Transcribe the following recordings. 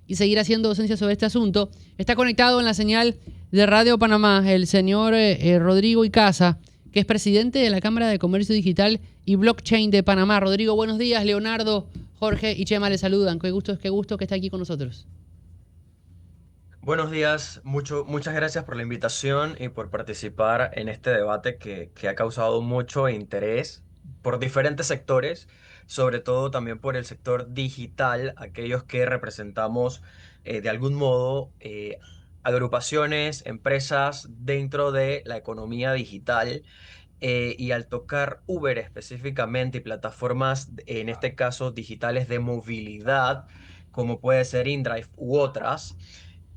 y seguir haciendo docencia sobre este asunto. Está conectado en la señal de Radio Panamá el señor Rodrigo Icaza, que es presidente de la Cámara de Comercio Digital y Blockchain de Panamá. Rodrigo, buenos días. Leonardo, Jorge y Chema le saludan. Qué gusto que está aquí con nosotros. Buenos días, muchas gracias por la invitación y por participar en este debate que ha causado mucho interés por diferentes sectores, sobre todo también por el sector digital, aquellos que representamos de algún modo agrupaciones, empresas dentro de la economía digital. Y al tocar Uber específicamente y plataformas, en este caso digitales de movilidad, como puede ser InDrive u otras,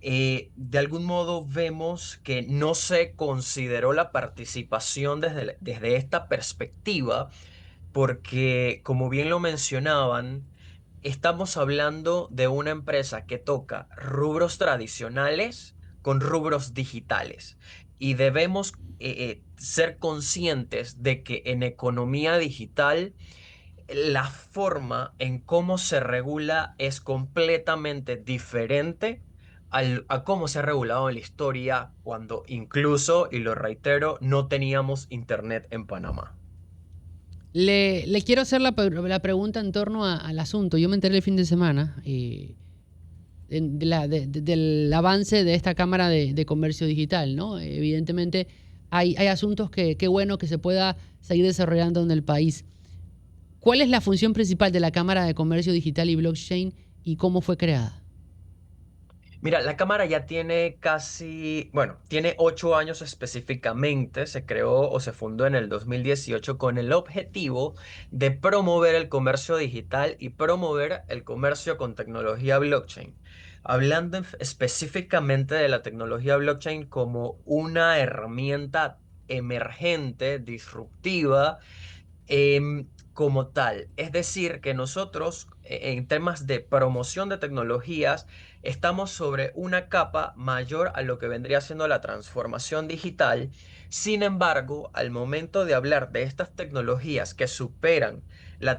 de algún modo vemos que no se consideró la participación desde esta perspectiva, porque como bien lo mencionaban, estamos hablando de una empresa que toca rubros tradicionales con rubros digitales y debemos ser conscientes de que en economía digital la forma en cómo se regula es completamente diferente a cómo se ha regulado en la historia cuando incluso, y lo reitero, no teníamos internet en Panamá. Le quiero hacer la pregunta en torno al asunto. Yo me enteré el fin de semana del avance de esta Cámara de Comercio Digital, ¿no? Evidentemente hay asuntos que qué bueno que se pueda seguir desarrollando en el país. ¿Cuál es la función principal de la Cámara de Comercio Digital y Blockchain y cómo fue creada? Mira, la cámara ya tiene casi, bueno, tiene 8 años específicamente. Se creó o se fundó en el 2018 con el objetivo de promover el comercio digital y promover el comercio con tecnología blockchain. Hablando específicamente de la tecnología blockchain como una herramienta emergente, disruptiva, como tal. Es decir, que nosotros en temas de promoción de tecnologías estamos sobre una capa mayor a lo que vendría siendo la transformación digital. Sin embargo, al momento de hablar de estas tecnologías que superan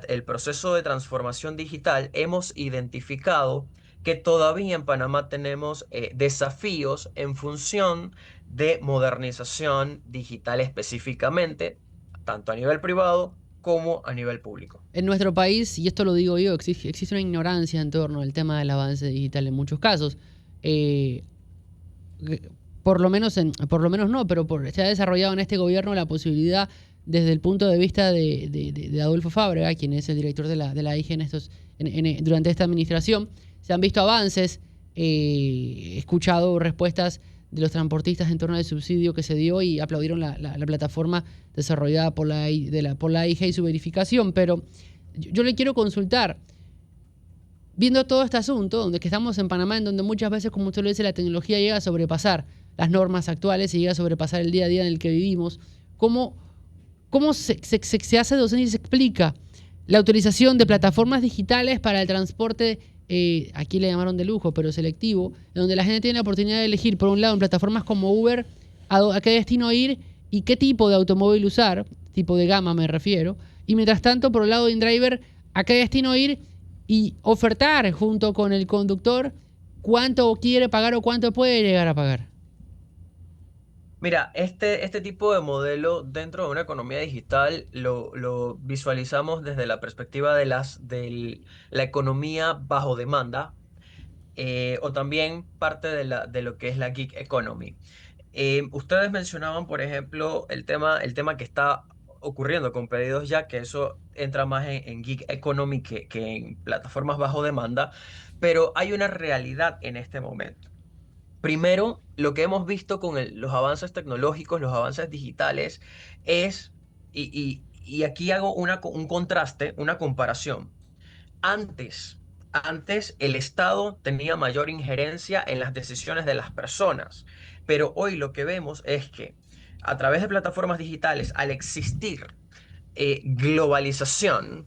el proceso de transformación digital, hemos identificado que todavía en Panamá tenemos desafíos en función de modernización digital específicamente, tanto a nivel privado como a nivel público. En nuestro país, y esto lo digo yo, existe una ignorancia en torno al tema del avance digital en muchos casos. Eh, por lo menos no, pero se ha desarrollado en este gobierno la posibilidad, desde el punto de vista de Adolfo Fábrega, quien es el director de la IG durante esta administración, se han visto avances, he escuchado respuestas de los transportistas en torno al subsidio que se dio y aplaudieron la plataforma desarrollada por la IG y su verificación, pero yo le quiero consultar, viendo todo este asunto, donde que estamos en Panamá, en donde muchas veces, como usted lo dice, la tecnología llega a sobrepasar las normas actuales y llega a sobrepasar el día a día en el que vivimos, ¿cómo, cómo se hace docencia y se explica la utilización de plataformas digitales para el transporte, aquí le llamaron de lujo, pero selectivo, en donde la gente tiene la oportunidad de elegir, por un lado, en plataformas como Uber, a qué destino ir y qué tipo de automóvil usar, tipo de gama me refiero, y mientras tanto, por el lado de InDriver, a qué destino ir y ofertar junto con el conductor cuánto quiere pagar o cuánto puede llegar a pagar? Mira, este tipo de modelo dentro de una economía digital lo visualizamos desde la perspectiva de la economía bajo demanda, o también parte de lo que es la gig economy. Ustedes mencionaban, por ejemplo, el tema que está ocurriendo con pedidos ya, que eso entra más en gig economy que en plataformas bajo demanda, pero hay una realidad en este momento. Primero, lo que hemos visto con los avances tecnológicos, los avances digitales, es, y aquí hago un contraste, una comparación. Antes el Estado tenía mayor injerencia en las decisiones de las personas, pero hoy lo que vemos es que a través de plataformas digitales, al existir globalización,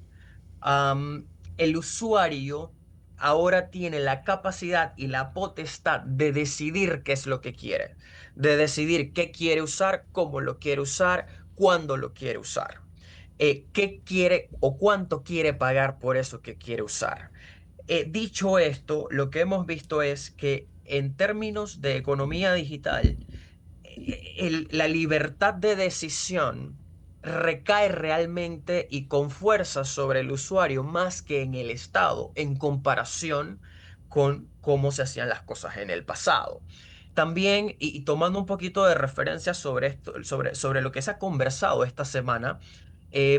el usuario ahora tiene la capacidad y la potestad de decidir qué es lo que quiere, de decidir qué quiere usar, cómo lo quiere usar, cuándo lo quiere usar, qué quiere o cuánto quiere pagar por eso que quiere usar. Dicho esto, lo que hemos visto es que en términos de economía digital, la libertad de decisión recae realmente y con fuerza sobre el usuario más que en el Estado en comparación con cómo se hacían las cosas en el pasado. También, y tomando un poquito de referencia sobre esto, sobre lo que se ha conversado esta semana,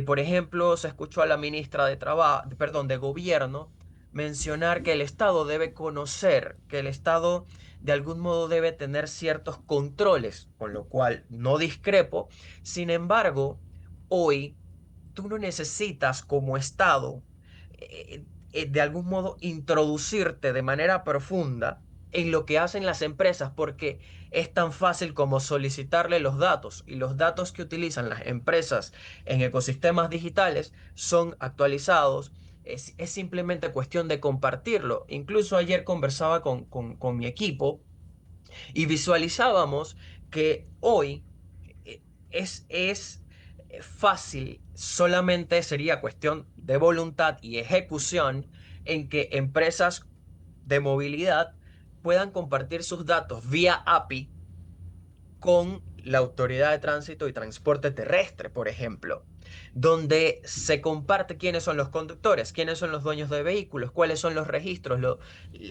por ejemplo, se escuchó a la ministra de Trabajo, perdón, de Gobierno mencionar que el Estado debe conocer, que el Estado de algún modo debe tener ciertos controles, con lo cual no discrepo. Sin embargo, hoy tú no necesitas como Estado de algún modo introducirte de manera profunda en lo que hacen las empresas porque es tan fácil como solicitarle los datos y los datos que utilizan las empresas en ecosistemas digitales son actualizados. Es simplemente cuestión de compartirlo. Incluso ayer conversaba con mi equipo y visualizábamos que hoy es fácil, solamente sería cuestión de voluntad y ejecución en que empresas de movilidad puedan compartir sus datos vía API con la Autoridad de Tránsito y Transporte Terrestre, por ejemplo, donde se comparte quiénes son los conductores, quiénes son los dueños de vehículos, cuáles son los registros,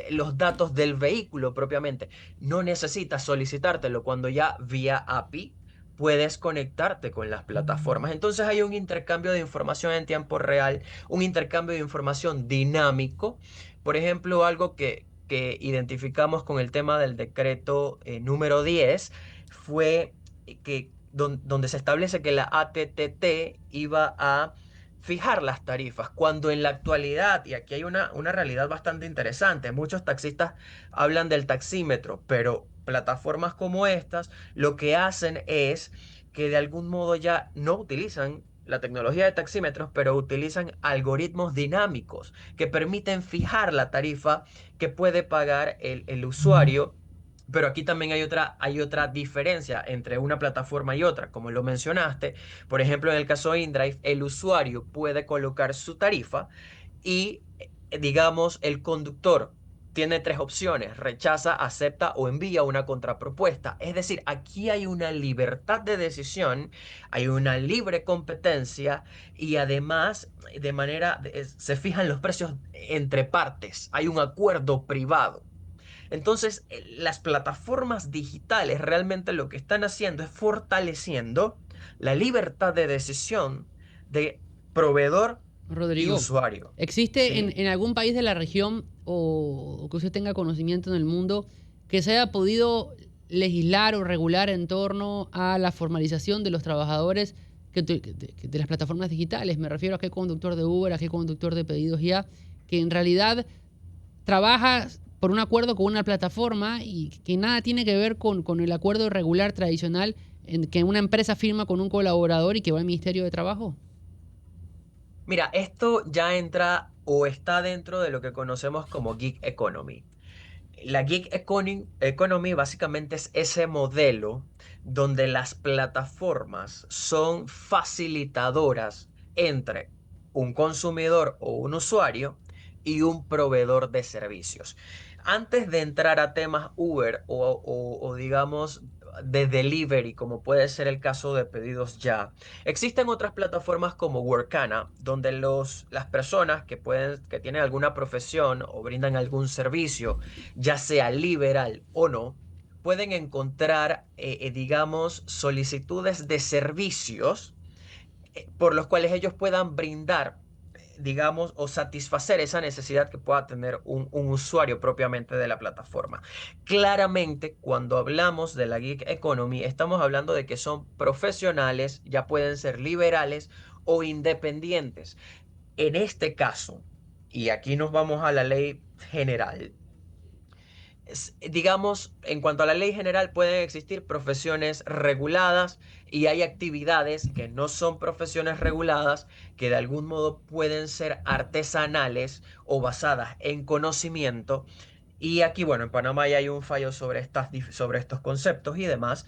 los datos del vehículo propiamente. No necesitas solicitártelo cuando ya vía API puedes conectarte con las plataformas. Entonces hay un intercambio de información en tiempo real, un intercambio de información dinámico. Por ejemplo, algo que identificamos con el tema del decreto número 10 fue donde se establece que la ATTT iba a fijar las tarifas, cuando en la actualidad, y aquí hay una realidad bastante interesante, muchos taxistas hablan del taxímetro, pero plataformas como estas lo que hacen es que de algún modo ya no utilizan la tecnología de taxímetros, pero utilizan algoritmos dinámicos que permiten fijar la tarifa que puede pagar el usuario. Pero aquí también hay otra diferencia entre una plataforma y otra, como lo mencionaste. Por ejemplo, en el caso de InDrive, el usuario puede colocar su tarifa y, digamos, el conductor tiene tres opciones: rechaza, acepta o envía una contrapropuesta. Es decir, aquí hay una libertad de decisión, hay una libre competencia y además se fijan los precios entre partes, hay un acuerdo privado. Entonces, las plataformas digitales realmente lo que están haciendo es fortaleciendo la libertad de decisión de proveedor y Rodrigo, usuario. ¿existe ¿Sí? en algún país de la región o que usted tenga conocimiento en el mundo que se haya podido legislar o regular en torno a la formalización de los trabajadores de las plataformas digitales? Me refiero a qué conductor de Uber, a qué conductor de pedidos ya, que en realidad trabaja por un acuerdo con una plataforma y que nada tiene que ver con el acuerdo regular tradicional en que una empresa firma con un colaborador y que va al Ministerio de Trabajo. Mira, esto ya entra o está dentro de lo que conocemos como gig economy. La economy básicamente es ese modelo donde las plataformas son facilitadoras entre un consumidor o un usuario y un proveedor de servicios. Antes de entrar a temas Uber o digamos de delivery, como puede ser el caso de pedidos ya, existen otras plataformas como Workana, donde las personas que tienen alguna profesión o brindan algún servicio, ya sea liberal o no, pueden encontrar, digamos, solicitudes de servicios por los cuales ellos puedan brindar, digamos, o satisfacer esa necesidad que pueda tener un usuario propiamente de la plataforma. Claramente, cuando hablamos de la gig economy, estamos hablando de que son profesionales, ya pueden ser liberales o independientes. En este caso, y aquí nos vamos a la ley general, digamos, en cuanto a la ley general, pueden existir profesiones reguladas y hay actividades que no son profesiones reguladas, que de algún modo pueden ser artesanales o basadas en conocimiento. Y aquí, bueno, en Panamá ya hay un fallo sobre estos conceptos y demás.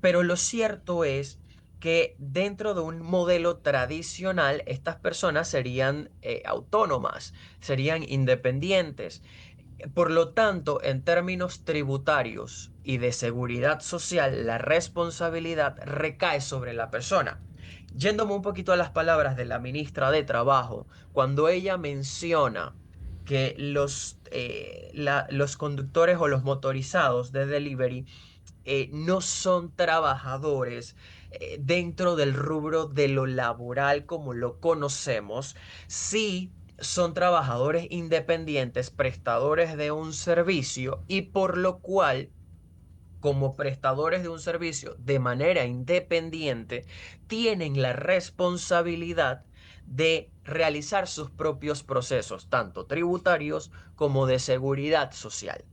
Pero lo cierto es que dentro de un modelo tradicional estas personas serían autónomas, serían independientes. Por lo tanto, en términos tributarios y de seguridad social, la responsabilidad recae sobre la persona. Yéndome un poquito a las palabras de la ministra de Trabajo, cuando ella menciona que los conductores o los motorizados de delivery no son trabajadores dentro del rubro de lo laboral como lo conocemos, sí son trabajadores independientes, prestadores de un servicio y por lo cual como prestadores de un servicio de manera independiente, tienen la responsabilidad de realizar sus propios procesos, tanto tributarios como de seguridad social.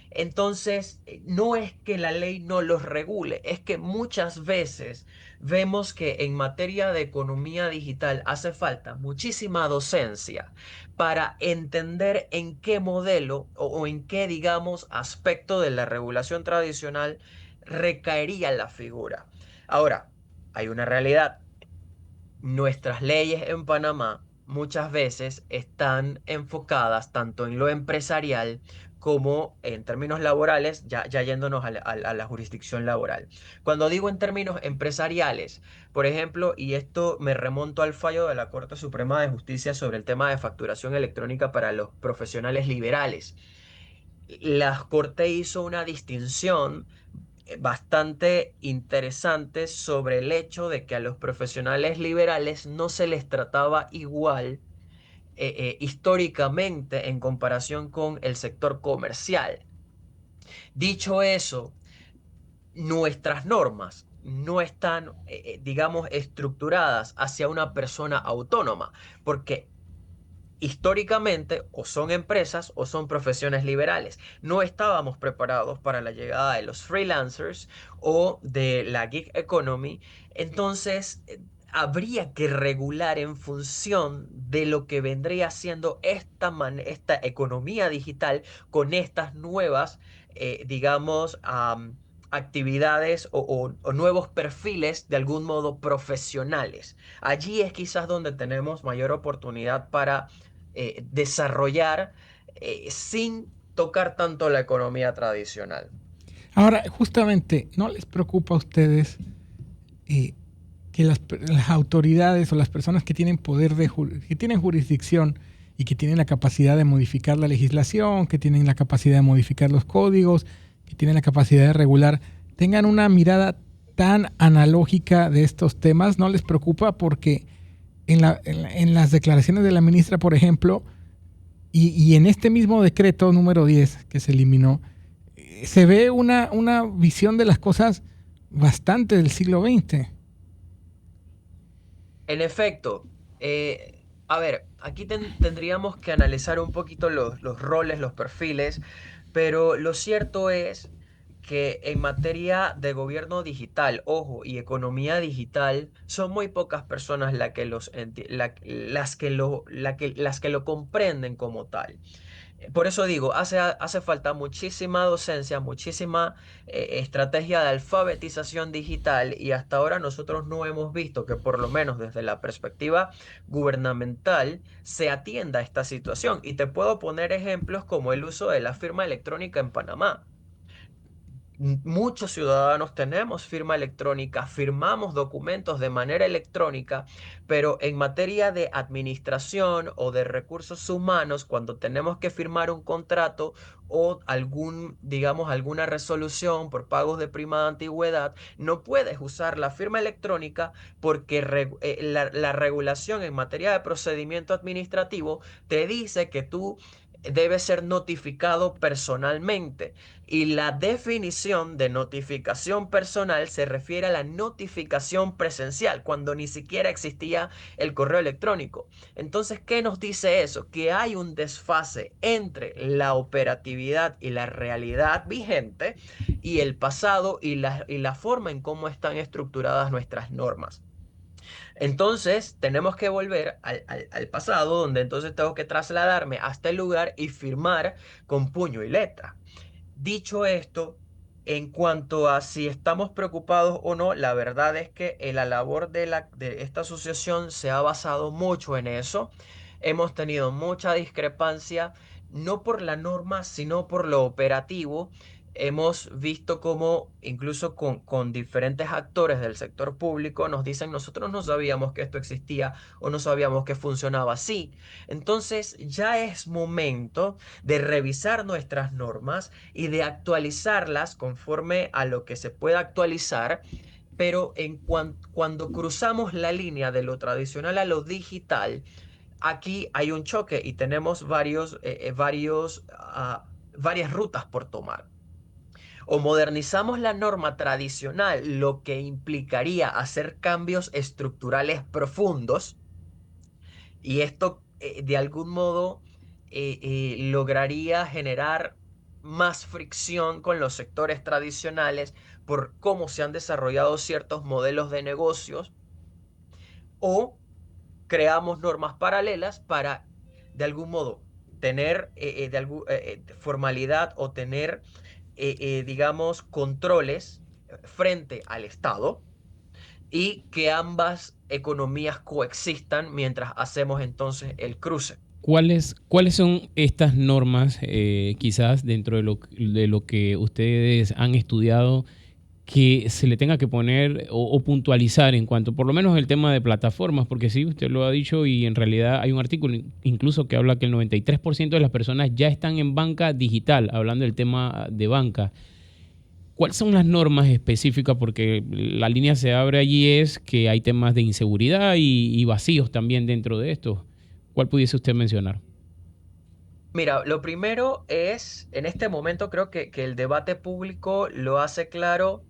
Entonces, no es que la ley no los regule, es que muchas veces vemos que en materia de economía digital hace falta muchísima docencia para entender en qué modelo o en qué, digamos, aspecto de la regulación tradicional recaería la figura. Ahora, hay una realidad. Nuestras leyes en Panamá muchas veces están enfocadas tanto en lo empresarial como en términos laborales, ya yéndonos a la jurisdicción laboral. Cuando digo en términos empresariales, por ejemplo, y esto me remonto al fallo de la Corte Suprema de Justicia sobre el tema de facturación electrónica para los profesionales liberales. La Corte hizo una distinción bastante interesante sobre el hecho de que a los profesionales liberales no se les trataba igual históricamente en comparación con el sector comercial. Dicho eso, nuestras normas no están, digamos, estructuradas hacia una persona autónoma, porque históricamente o son empresas o son profesiones liberales. No estábamos preparados para la llegada de los freelancers o de la gig economy. Entonces, habría que regular en función de lo que vendría siendo esta economía digital con estas nuevas, digamos, actividades o nuevos perfiles de algún modo profesionales. Allí es quizás donde tenemos mayor oportunidad para desarrollar sin tocar tanto la economía tradicional. Ahora, justamente, ¿no les preocupa a ustedes eh, que las autoridades o las personas que tienen poder que tienen jurisdicción y que tienen la capacidad de modificar la legislación, que tienen la capacidad de modificar los códigos, que tienen la capacidad de regular, tengan una mirada tan analógica de estos temas? ¿No les preocupa? Porque en las declaraciones de la ministra, por ejemplo, y en este mismo decreto número 10 que se eliminó, se ve una visión de las cosas bastante del siglo XX. En efecto, a ver, aquí tendríamos que analizar un poquito los roles, los perfiles, pero lo cierto es que en materia de gobierno digital, ojo, y economía digital, son muy pocas personas las que lo comprenden como tal. Por eso digo, hace falta muchísima docencia, muchísima estrategia de alfabetización digital y hasta ahora nosotros no hemos visto que por lo menos desde la perspectiva gubernamental se atienda a esta situación. Y te puedo poner ejemplos como el uso de la firma electrónica en Panamá. Muchos ciudadanos tenemos firma electrónica, firmamos documentos de manera electrónica, pero en materia de administración o de recursos humanos, cuando tenemos que firmar un contrato o digamos, alguna resolución por pagos de prima de antigüedad, no puedes usar la firma electrónica porque la regulación en materia de procedimiento administrativo te dice que tú debes ser notificado personalmente. Y la definición de notificación personal se refiere a la notificación presencial, cuando ni siquiera existía el correo electrónico. Entonces, ¿qué nos dice eso? Que hay un desfase entre la operatividad y la realidad vigente y el pasado y la forma en cómo están estructuradas nuestras normas. Entonces, tenemos que volver al pasado, donde entonces tengo que trasladarme hasta el lugar y firmar con puño y letra. Dicho esto, En cuanto a si estamos preocupados o no, la verdad es que la labor de esta asociación se ha basado mucho en eso. Hemos tenido mucha discrepancia, no por la norma, sino por lo operativo. Hemos visto cómo incluso con diferentes actores del sector público nos dicen, nosotros no sabíamos que esto existía o no sabíamos que funcionaba así. Entonces ya es momento de revisar nuestras normas y de actualizarlas conforme a lo que se pueda actualizar, pero cuando cruzamos la línea de lo tradicional a lo digital, aquí hay un choque y tenemos varias rutas por tomar. O modernizamos la norma tradicional, lo que implicaría hacer cambios estructurales profundos, y esto de algún modo lograría generar más fricción con los sectores tradicionales por cómo se han desarrollado ciertos modelos de negocios, o creamos normas paralelas para de algún modo tener formalidad o tener, digamos, controles frente al Estado y que ambas economías coexistan mientras hacemos entonces el cruce. ¿Cuáles son estas normas, quizás dentro de lo que ustedes han estudiado, que se le tenga que poner o puntualizar en cuanto, por lo menos el tema de plataformas? Porque sí, usted lo ha dicho y en realidad hay un artículo incluso que habla que el 93% de las personas ya están en banca digital, hablando del tema de banca. ¿Cuáles son las normas específicas? Porque la línea se abre allí es que hay temas de inseguridad y vacíos también dentro de esto. ¿Cuál pudiese usted mencionar? Mira, lo primero es, en este momento creo que el debate público lo hace claro,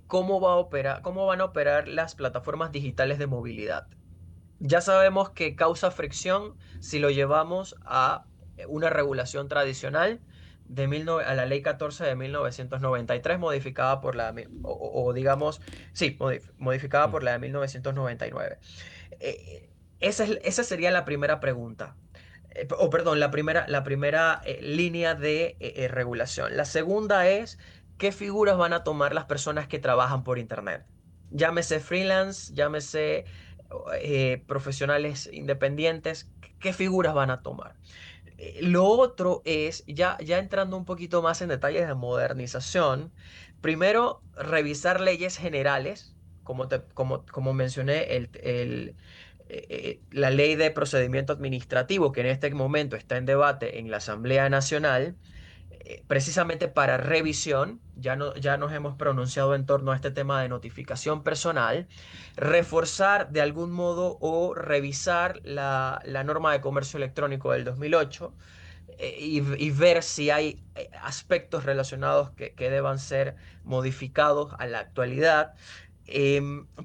cómo van a operar las plataformas digitales de movilidad. Ya sabemos que causa fricción si lo llevamos a una regulación tradicional a la Ley 14 de 1993, modificada por o digamos, sí, modificada por la de 1999. Esa sería la primera pregunta. O perdón, la primera línea de regulación. La segunda es, ¿qué figuras van a tomar las personas que trabajan por Internet? Llámese freelance, llámese profesionales independientes, ¿qué figuras van a tomar? Lo otro es, ya entrando un poquito más en detalles de modernización, primero revisar leyes generales, como mencioné, la ley de procedimiento administrativo, que en este momento está en debate en la Asamblea Nacional, precisamente para revisión. Ya nos hemos pronunciado en torno a este tema de notificación personal, reforzar de algún modo o revisar la norma de comercio electrónico del 2008, y ver si hay aspectos relacionados que deban ser modificados a la actualidad.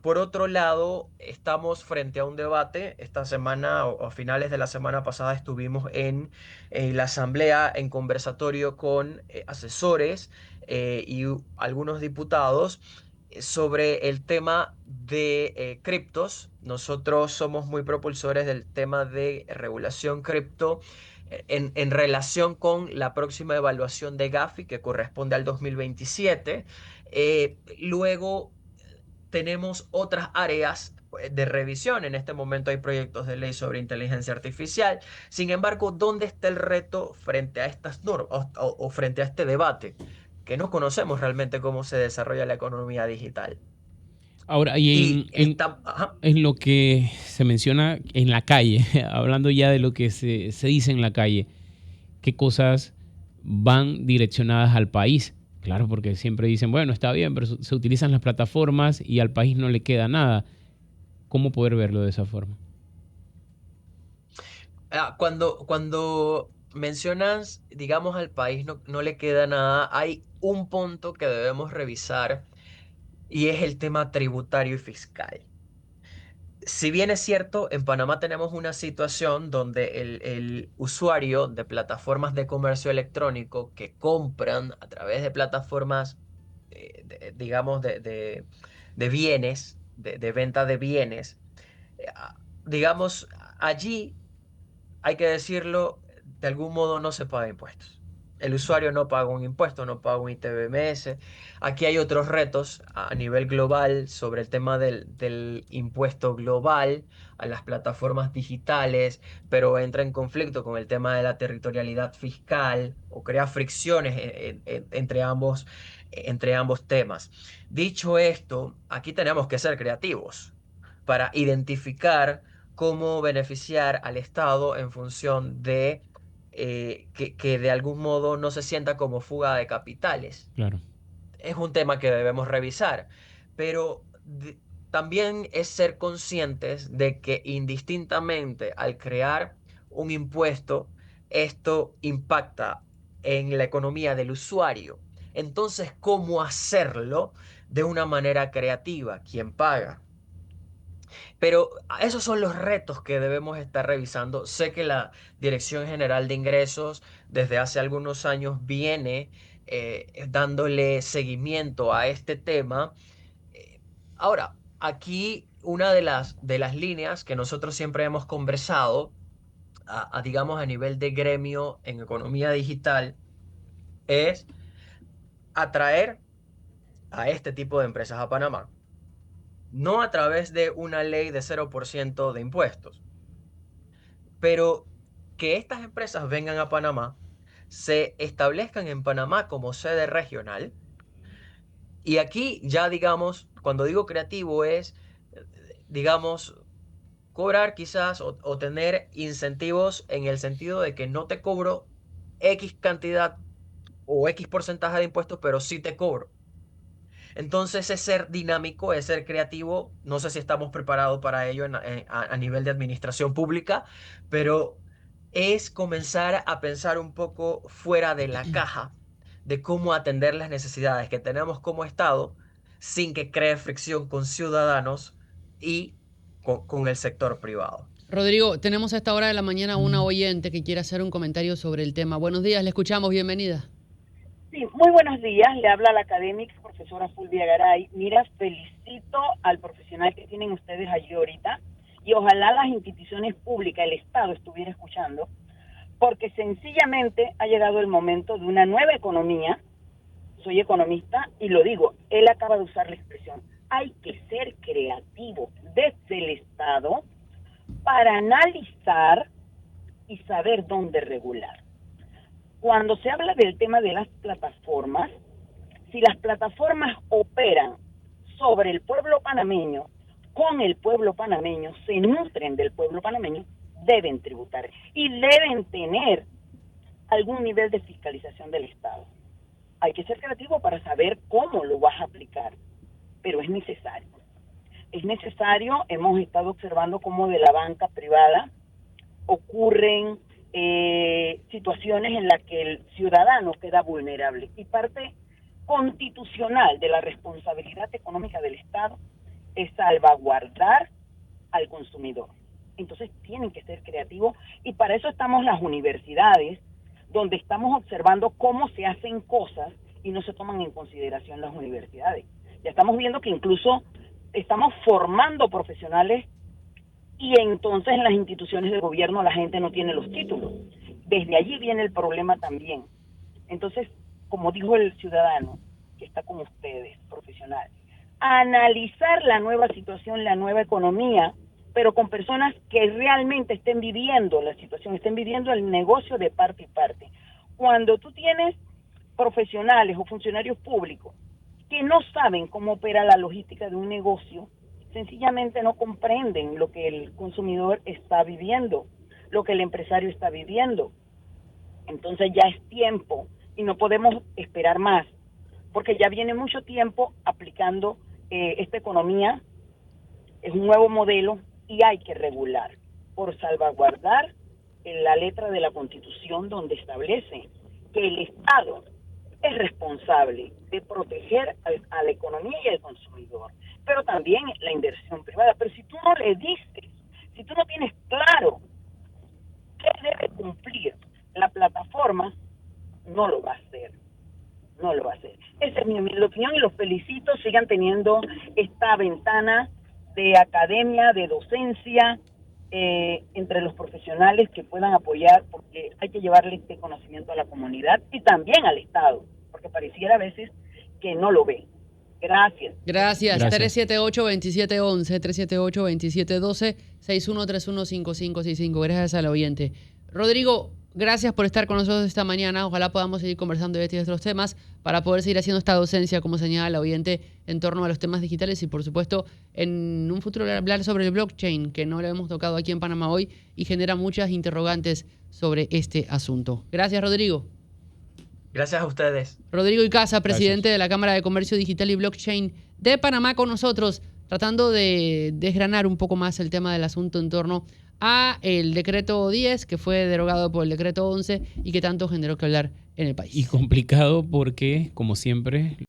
Por otro lado, estamos frente a un debate. Esta semana o a finales de la semana pasada estuvimos en la asamblea en conversatorio con asesores y algunos diputados sobre el tema de criptos. Nosotros somos muy propulsores del tema de regulación cripto en relación con la próxima evaluación de Gafi que corresponde al 2027. Luego tenemos otras áreas de revisión. En este momento hay proyectos de ley sobre inteligencia artificial. Sin embargo, ¿dónde está el reto frente a estas normas o frente a este debate? Que no conocemos realmente cómo se desarrolla la economía digital. Ahora, Y está, ajá. en lo que se menciona en la calle, hablando ya de lo que se dice en la calle, ¿qué cosas van direccionadas al país? Claro, porque siempre dicen, bueno, está bien, pero se utilizan las plataformas y al país no le queda nada. ¿Cómo poder verlo de esa forma? Cuando mencionas, digamos, al país no le queda nada, hay un punto que debemos revisar y es el tema tributario y fiscal. Si bien es cierto, en Panamá tenemos una situación donde el usuario de plataformas de comercio electrónico que compran a través de plataformas, digamos, de bienes, de venta de bienes, digamos, allí hay que decirlo, de algún modo no se paga impuestos. el usuario no paga un impuesto, no paga un ITBMS. Aquí hay otros retos a nivel global sobre el tema del impuesto global a las plataformas digitales, pero entra en conflicto con el tema de la territorialidad fiscal o crea fricciones entre ambos temas. Dicho esto, aquí tenemos que ser creativos para identificar cómo beneficiar al Estado en función de que de algún modo no se sienta como fuga de capitales. Claro. Es un tema que debemos revisar, pero también es ser conscientes de que indistintamente al crear un impuesto, esto impacta en la economía del usuario. Entonces, ¿cómo hacerlo de una manera creativa? ¿Quién paga? Pero esos son los retos que debemos estar revisando. Sé que la Dirección General de Ingresos desde hace algunos años viene dándole seguimiento a este tema. Ahora, aquí una de las líneas que nosotros siempre hemos conversado, digamos a nivel de gremio en economía digital, es atraer a este tipo de empresas a Panamá. No a través de una ley de 0% de impuestos, pero que estas empresas vengan a Panamá, se establezcan en Panamá como sede regional. Y aquí ya, digamos, cuando digo creativo es, digamos, cobrar quizás o tener incentivos en el sentido de que no te cobro X cantidad o X porcentaje de impuestos, pero sí te cobro. Entonces es ser dinámico, es ser creativo. No sé si estamos preparados para ello a nivel de administración pública, pero es comenzar a pensar un poco fuera de la caja de cómo atender las necesidades que tenemos como Estado sin que cree fricción con ciudadanos y con el sector privado. Rodrigo, tenemos a esta hora de la mañana una oyente que quiere hacer un comentario sobre el tema. Buenos días, le escuchamos, bienvenida. Sí, muy buenos días. Le habla la académica profesora Fulvia Garay. Mira, felicito al profesional que tienen ustedes allí ahorita y ojalá las instituciones públicas, el Estado estuviera escuchando, porque sencillamente ha llegado el momento de una nueva economía. Soy economista y lo digo, él acaba de usar la expresión. Hay que ser creativo desde el Estado para analizar y saber dónde regular. Cuando se habla del tema de las plataformas, si las plataformas operan sobre el pueblo panameño, con el pueblo panameño, se nutren del pueblo panameño, deben tributar y deben tener algún nivel de fiscalización del Estado. Hay que ser creativo para saber cómo lo vas a aplicar, pero es necesario. Es necesario, hemos estado observando cómo de la banca privada ocurren situaciones en las que el ciudadano queda vulnerable y parte constitucional de la responsabilidad económica del Estado es salvaguardar al consumidor. Entonces tienen que ser creativos y para eso estamos las universidades, donde estamos observando cómo se hacen cosas y no se toman en consideración las universidades. Ya estamos viendo que incluso estamos formando profesionales y entonces en las instituciones de gobierno la gente no tiene los títulos. Desde allí viene el problema también. Entonces, como dijo el ciudadano que está con ustedes, profesional, analizar la nueva situación, la nueva economía, pero con personas que realmente estén viviendo la situación, estén viviendo el negocio de parte y parte. Cuando tú tienes profesionales o funcionarios públicos que no saben cómo opera la logística de un negocio, sencillamente no comprenden lo que el consumidor está viviendo, lo que el empresario está viviendo. Entonces ya es tiempo y no podemos esperar más, porque ya viene mucho tiempo aplicando esta economía, es un nuevo modelo y hay que regular por salvaguardar la letra de la Constitución donde establece que el Estado es responsable de proteger a la economía y al consumidor, pero también la inversión privada. Pero si tú no le dices, si tú no tienes claro qué debe cumplir la plataforma, no lo va a hacer. No lo va a hacer. Esa es mi opinión y los felicito. Sigan teniendo esta ventana de academia, de docencia, entre los profesionales que puedan apoyar, porque hay que llevarle este conocimiento a la comunidad y también al Estado, porque pareciera a veces que no lo ve. Gracias. Gracias. Gracias. 378-2711, 378-2712, 6131-5565. Gracias al oyente. Rodrigo, gracias por estar con nosotros esta mañana. Ojalá podamos seguir conversando de estos temas para poder seguir haciendo esta docencia, como señala el oyente, en torno a los temas digitales y, por supuesto, en un futuro hablar sobre el blockchain, que no lo hemos tocado aquí en Panamá hoy y genera muchas interrogantes sobre este asunto. Gracias, Rodrigo. Gracias a ustedes. Rodrigo Icaza, presidente de la Cámara de Comercio Digital y Blockchain de Panamá, con nosotros, tratando de desgranar un poco más el tema del asunto en torno a el decreto 10, que fue derogado por el decreto 11 y que tanto generó que hablar en el país. Y complicado porque, como siempre,